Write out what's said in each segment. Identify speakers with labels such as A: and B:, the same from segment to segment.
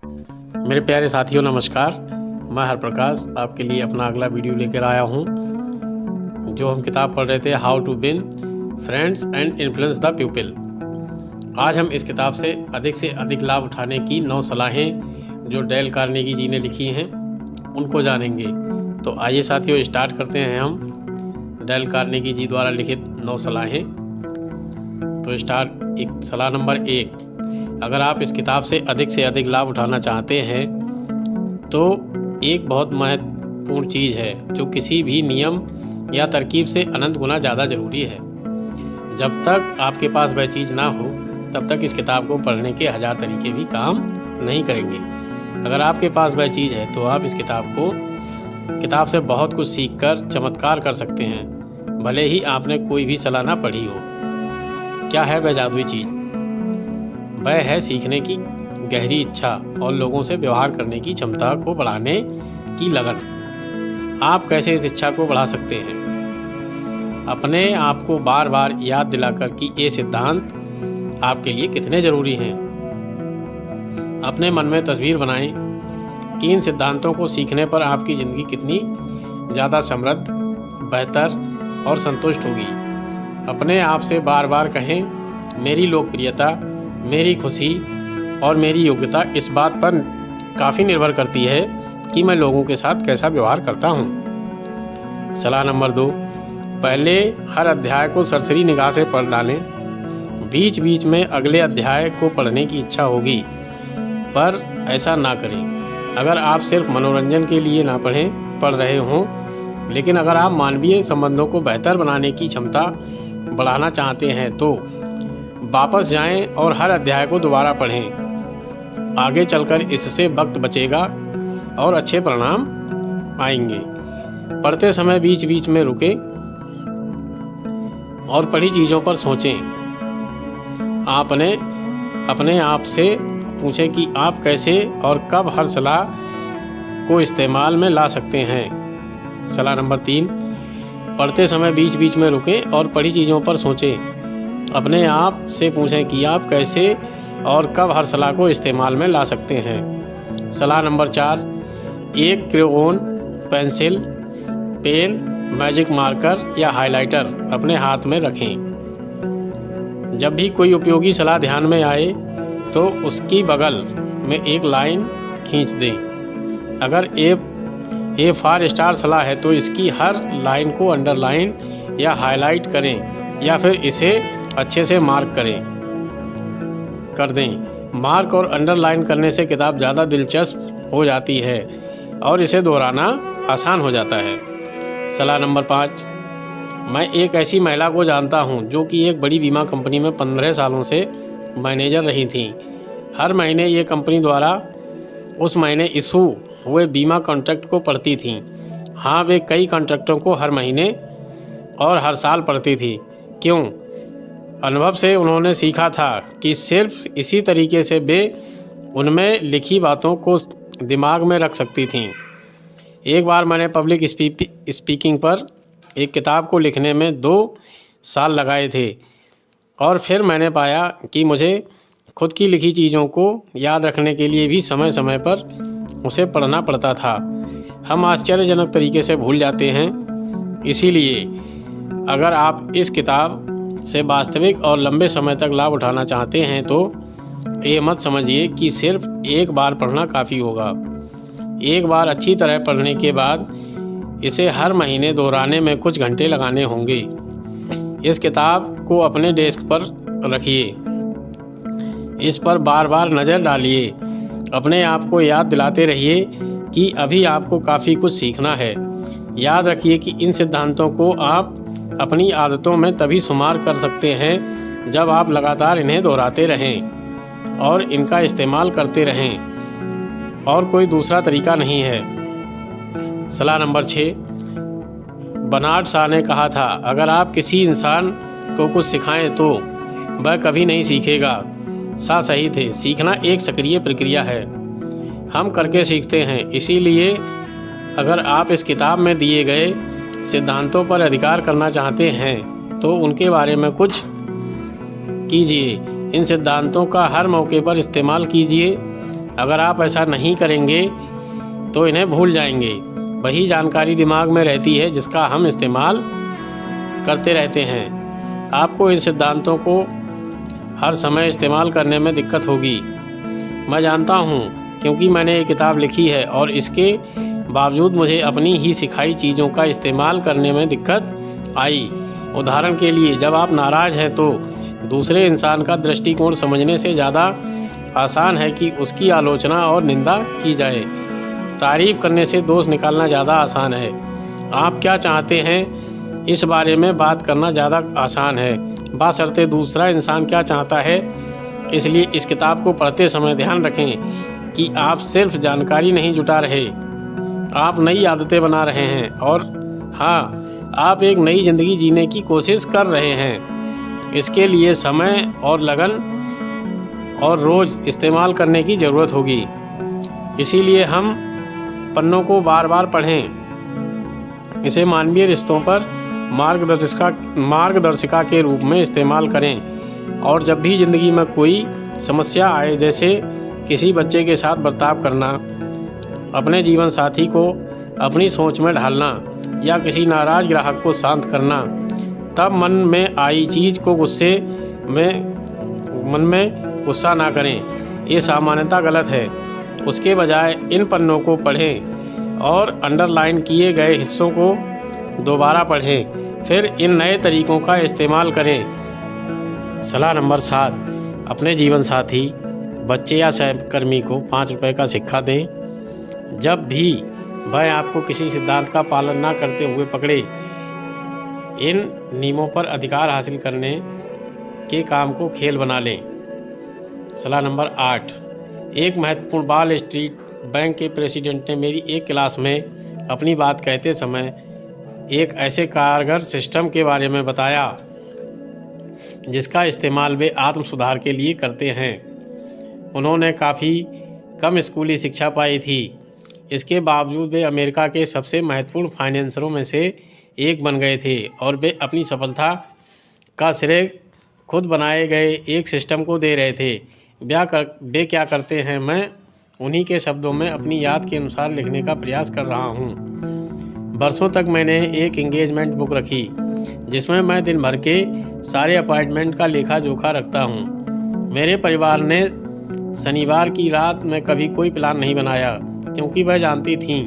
A: मेरे प्यारे साथियों नमस्कार। मैं हरप्रकाश आपके लिए अपना अगला वीडियो लेकर आया हूँ। जो हम किताब पढ़ रहे थे, how to win friends and influence the people. आज हम इस किताब से अधिक लाभ उठाने की 9 सलाहें जो डेल कार्नेगी जी ने लिखी हैं उनको जानेंगे। तो आइए साथियों, स्टार्ट करते हैं हम डेल कार्नेगी जी द्वारा लिखित 9 सलाहें। तो सलाह नंबर 1, अगर आप इस किताब से अधिक लाभ उठाना चाहते हैं तो एक बहुत महत्वपूर्ण चीज़ है जो किसी भी नियम या तरकीब से अनंत गुना ज़्यादा ज़रूरी है। जब तक आपके पास वह चीज़ ना हो तब तक इस किताब को पढ़ने के 1000 तरीके भी काम नहीं करेंगे। अगर आपके पास वह चीज़ है तो आप इस किताब से बहुत कुछ सीखकर चमत्कार कर सकते हैं, भले ही आपने कोई भी सलाह ना पढ़ी हो। क्या है वह जादुई चीज़? वह है सीखने की गहरी इच्छा और लोगों से व्यवहार करने की क्षमता को बढ़ाने की लगन। आप कैसे इस इच्छा को बढ़ा सकते हैं? अपने आप को बार बार याद दिलाकर कि ये सिद्धांत आपके लिए कितने ज़रूरी हैं। अपने मन में तस्वीर बनाएं कि इन सिद्धांतों को सीखने पर आपकी ज़िंदगी कितनी ज़्यादा समृद्ध, बेहतर और संतुष्ट होगी। अपने आप से बार बार कहें, मेरी लोकप्रियता, मेरी खुशी और मेरी योग्यता इस बात पर काफ़ी निर्भर करती है कि मैं लोगों के साथ कैसा व्यवहार करता हूँ। सलाह नंबर 2, पहले हर अध्याय को सरसरी निगाह से पढ़ डालें। बीच बीच में अगले अध्याय को पढ़ने की इच्छा होगी, पर ऐसा ना करें। अगर आप सिर्फ मनोरंजन के लिए ना पढ़ रहे हों, लेकिन अगर आप मानवीय संबंधों को बेहतर बनाने की क्षमता बढ़ाना चाहते हैं तो वापस जाएं और हर अध्याय को दोबारा पढ़ें। आगे चलकर इससे वक्त बचेगा और अच्छे परिणाम आएंगे। पढ़ते समय बीच बीच में रुकें और पढ़ी चीज़ों पर सोचें। आपने अपने आप से पूछें कि आप कैसे और कब हर सलाह को इस्तेमाल में ला सकते हैं। सलाह नंबर 3, पढ़ते समय बीच बीच में रुकें और पढ़ी चीज़ों पर सोचें। अपने आप से पूछें कि आप कैसे और कब हर सलाह को इस्तेमाल में ला सकते हैं। सलाह नंबर 4, एक crayon, pencil, pen, magic marker या हाइलाइटर अपने हाथ में रखें। जब भी कोई उपयोगी सलाह ध्यान में आए तो उसकी बगल में एक लाइन खींच दें। अगर ए 4 सलाह है तो इसकी हर लाइन को अंडरलाइन या हाईलाइट करें या फिर इसे अच्छे से मार्क कर दें। मार्क और अंडरलाइन करने से किताब ज़्यादा दिलचस्प हो जाती है और इसे दोहराना आसान हो जाता है। सलाह नंबर 5, मैं एक ऐसी महिला को जानता हूं जो कि एक बड़ी बीमा कंपनी में 15 सालों से मैनेजर रही थी। हर महीने ये कंपनी द्वारा उस महीने इशू हुए बीमा कॉन्ट्रैक्ट को पढ़ती थीं। हाँ, वे कई कॉन्ट्रैक्टों को हर महीने और हर साल पढ़ती थी। क्यों? अनुभव से उन्होंने सीखा था कि सिर्फ इसी तरीके से वे उनमें लिखी बातों को दिमाग में रख सकती थीं। एक बार मैंने पब्लिक स्पीकिंग पर एक किताब को लिखने में 2 साल लगाए थे और फिर मैंने पाया कि मुझे खुद की लिखी चीज़ों को याद रखने के लिए भी समय समय पर उसे पढ़ना पड़ता था। हम आश्चर्यजनक तरीके से भूल जाते हैं। इसीलिए अगर आप इस किताब से वास्तविक और लंबे समय तक लाभ उठाना चाहते हैं तो ये मत समझिए कि सिर्फ एक बार पढ़ना काफ़ी होगा। एक बार अच्छी तरह पढ़ने के बाद इसे हर महीने दोहराने में कुछ घंटे लगाने होंगे। इस किताब को अपने डेस्क पर रखिए, इस पर बार बार नज़र डालिए। अपने आप को याद दिलाते रहिए कि अभी आपको काफ़ी कुछ सीखना है। याद रखिए कि इन सिद्धांतों को आप अपनी आदतों में तभी शुमार कर सकते हैं जब आप लगातार इन्हें दोहराते रहें और इनका इस्तेमाल करते रहें, और कोई दूसरा तरीका नहीं है। सलाह नंबर 6, बर्नार्ड शॉ ने कहा था, अगर आप किसी इंसान को कुछ सिखाएं तो वह कभी नहीं सीखेगा। शॉ सही थे। सीखना एक सक्रिय प्रक्रिया है, हम करके सीखते हैं। इसीलिए अगर आप इस किताब में दिए गए सिद्धांतों पर अधिकार करना चाहते हैं तो उनके बारे में कुछ कीजिए। इन सिद्धांतों का हर मौके पर इस्तेमाल कीजिए। अगर आप ऐसा नहीं करेंगे तो इन्हें भूल जाएंगे। वही जानकारी दिमाग में रहती है जिसका हम इस्तेमाल करते रहते हैं। आपको इन सिद्धांतों को हर समय इस्तेमाल करने में दिक्कत होगी, मैं जानता हूँ, क्योंकि मैंने ये किताब लिखी है और इसके बावजूद मुझे अपनी ही सिखाई चीज़ों का इस्तेमाल करने में दिक्कत आई। उदाहरण के लिए, जब आप नाराज़ हैं तो दूसरे इंसान का दृष्टिकोण समझने से ज़्यादा आसान है कि उसकी आलोचना और निंदा की जाए। तारीफ़ करने से दोष निकालना ज़्यादा आसान है। आप क्या चाहते हैं इस बारे में बात करना ज़्यादा आसान है, बशर्ते दूसरा इंसान क्या चाहता है। इसलिए इस किताब को पढ़ते समय ध्यान रखें कि आप सिर्फ जानकारी नहीं जुटा रहे, आप नई आदतें बना रहे हैं और हाँ, आप एक नई ज़िंदगी जीने की कोशिश कर रहे हैं। इसके लिए समय और लगन और रोज़ इस्तेमाल करने की ज़रूरत होगी। इसीलिए हम पन्नों को बार बार पढ़ें। इसे मानवीय रिश्तों पर मार्गदर्शिका के रूप में इस्तेमाल करें। और जब भी ज़िंदगी में कोई समस्या आए, जैसे किसी बच्चे के साथ बर्ताव करना, अपने जीवन साथी को अपनी सोच में ढालना या किसी नाराज़ ग्राहक को शांत करना, तब मन में आई चीज़ को मन में गुस्सा ना करें। ये सामान्यतः गलत है। उसके बजाय इन पन्नों को पढ़ें और अंडरलाइन किए गए हिस्सों को दोबारा पढ़ें, फिर इन नए तरीक़ों का इस्तेमाल करें। सलाह नंबर 7, अपने जीवन साथी, बच्चे या सहकर्मी को 5 रुपये का सिक्का दें। जब भी वह आपको किसी सिद्धांत का पालन ना करते हुए पकड़े, इन नियमों पर अधिकार हासिल करने के काम को खेल बना लें। सलाह नंबर 8, एक महत्वपूर्ण वॉल स्ट्रीट बैंक के प्रेसिडेंट ने मेरी एक क्लास में अपनी बात कहते समय एक ऐसे कारगर सिस्टम के बारे में बताया जिसका इस्तेमाल वे आत्म सुधार के लिए करते हैं। उन्होंने काफ़ी कम स्कूली शिक्षा पाई थी, इसके बावजूद वे अमेरिका के सबसे महत्वपूर्ण फाइनेंसरों में से एक बन गए थे और वे अपनी सफलता का श्रेय खुद बनाए गए एक सिस्टम को दे रहे थे। वे क्या करते हैं, मैं उन्हीं के शब्दों में अपनी याद के अनुसार लिखने का प्रयास कर रहा हूँ। बरसों तक मैंने एक एंगेजमेंट बुक रखी जिसमें मैं दिन भर के सारे अपॉइंटमेंट का लेखा जोखा रखता हूँ। मेरे परिवार ने शनिवार की रात में कभी कोई प्लान नहीं बनाया, क्योंकि वह जानती थीं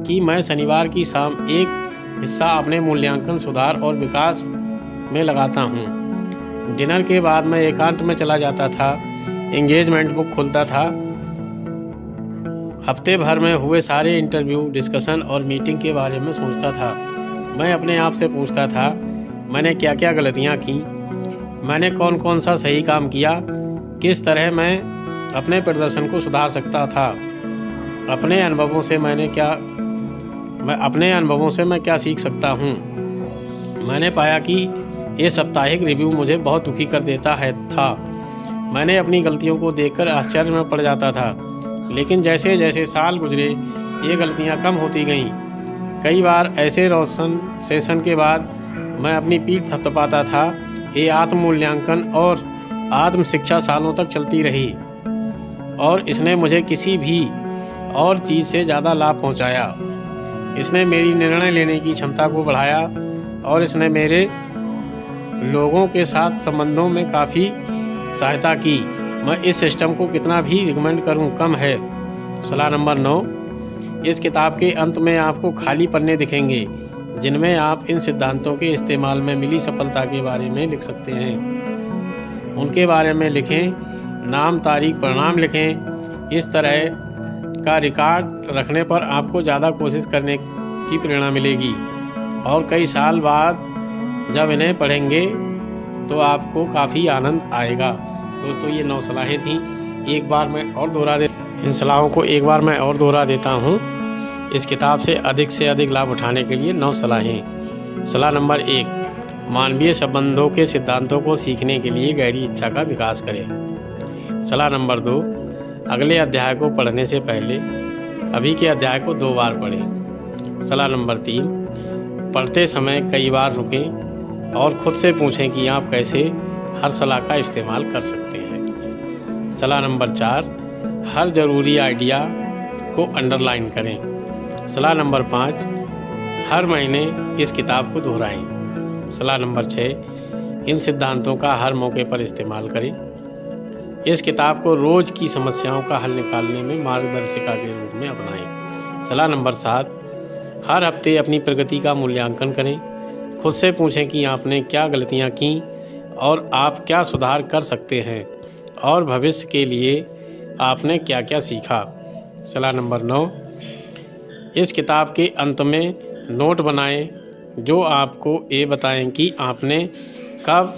A: कि मैं शनिवार की शाम एक हिस्सा अपने मूल्यांकन, सुधार और विकास में लगाता हूँ। डिनर के बाद मैं एकांत में चला जाता था, एंगेजमेंट बुक खोलता था, हफ्ते भर में हुए सारे इंटरव्यू, डिस्कशन और मीटिंग के बारे में सोचता था। मैं अपने आप से पूछता था, मैंने क्या क्या गलतियाँ की, मैंने कौन कौन सा सही काम किया, किस तरह मैं अपने प्रदर्शन को सुधार सकता था, अपने अनुभवों से मैं क्या सीख सकता हूँ। मैंने पाया कि ये साप्ताहिक रिव्यू मुझे बहुत दुखी कर देता था। मैंने अपनी गलतियों को देखकर आश्चर्य में पड़ जाता था, लेकिन जैसे जैसे साल गुजरे ये गलतियाँ कम होती गईं। कई बार ऐसे रोशन सेशन के बाद मैं अपनी पीठ थपथपाता था। ये आत्म मूल्यांकन और आत्म शिक्षा सालों तक चलती रही और इसने मुझे किसी भी और चीज़ से ज़्यादा लाभ पहुंचाया। इसने मेरी निर्णय लेने की क्षमता को बढ़ाया और इसने मेरे लोगों के साथ संबंधों में काफ़ी सहायता की। मैं इस सिस्टम को कितना भी रिकमेंड करूं कम है। सलाह नंबर 9, इस किताब के अंत में आपको खाली पन्ने दिखेंगे जिनमें आप इन सिद्धांतों के इस्तेमाल में मिली सफलता के बारे में लिख सकते हैं। उनके बारे में लिखें, नाम, तारीख, परिणाम लिखें। इस तरह का रिकॉर्ड रखने पर आपको ज़्यादा कोशिश करने की प्रेरणा मिलेगी और कई साल बाद जब इन्हें पढ़ेंगे तो आपको काफ़ी आनंद आएगा। दोस्तों, ये 9 सलाहें थीं। इन सलाहों को एक बार मैं और दोहरा देता हूँ। इस किताब से अधिक लाभ उठाने के लिए 9 सलाहें। सलाह नंबर 1, मानवीय संबंधों के सिद्धांतों को सीखने के लिए गहरी इच्छा का विकास करें। सलाह नंबर 2, अगले अध्याय को पढ़ने से पहले अभी के अध्याय को 2 बार पढ़ें। सलाह नंबर 3, पढ़ते समय कई बार रुकें और खुद से पूछें कि आप कैसे हर सलाह का इस्तेमाल कर सकते हैं। सलाह नंबर 4, हर ज़रूरी आइडिया को अंडरलाइन करें। सलाह नंबर 5, हर महीने इस किताब को दोहराएं। सलाह नंबर 6, इन सिद्धांतों का हर मौके पर इस्तेमाल करें। इस किताब को रोज़ की समस्याओं का हल निकालने में मार्गदर्शिका के रूप में अपनाएं। सलाह नंबर 7, हर हफ्ते अपनी प्रगति का मूल्यांकन करें। खुद से पूछें कि आपने क्या गलतियां की और आप क्या सुधार कर सकते हैं और भविष्य के लिए आपने क्या क्या सीखा। सलाह नंबर 9, इस किताब के अंत में नोट बनाएं जो आपको ये बताएं कि आपने कब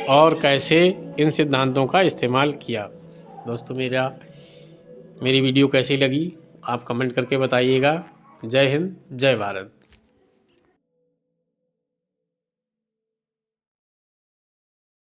A: और कैसे इन सिद्धांतों का इस्तेमाल किया। दोस्तों, मेरी वीडियो कैसी लगी आप कमेंट करके बताइएगा। जय हिंद, जय भारत।